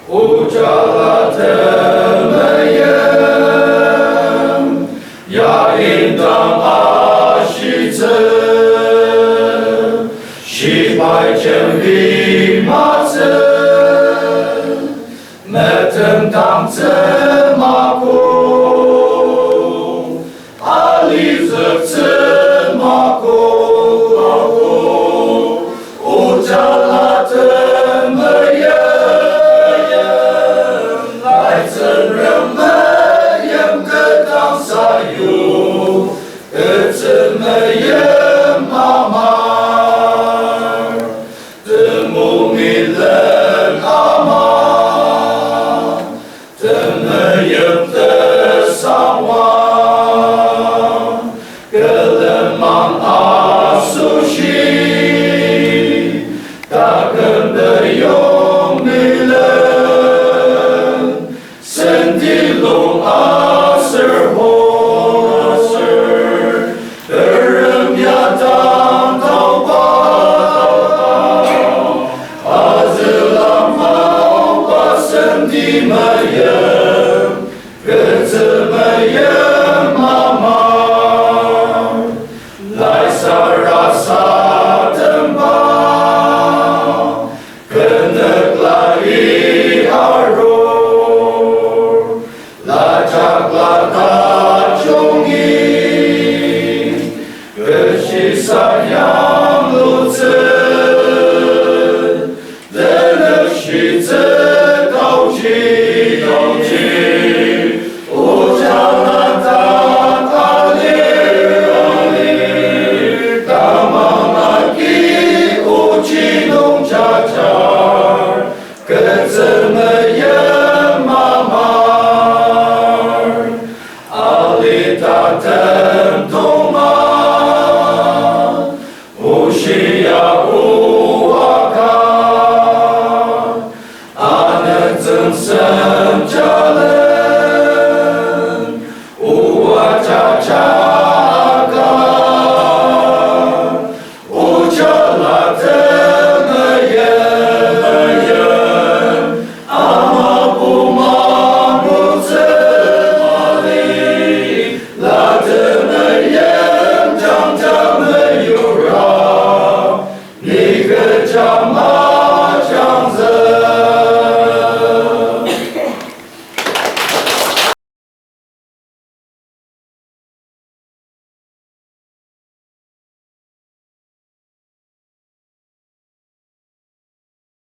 우자라 temeyem ya indam aşize şibay cembi maze metem tamze mako ali zırtı mako ucala temeyem Rımayem gedang sayu Etmeyem amar Temu milen amar Temeyem tesawan Keleman asushi Takkan deyong milen Sendilong aser hoser Derem yadam tawbah Azilam hawba sendimayem Ketemayem amar Lai sarasa tembang Kenek lari aro Lacaklar jongi Göçi sayang lutzen Denekşi te kauci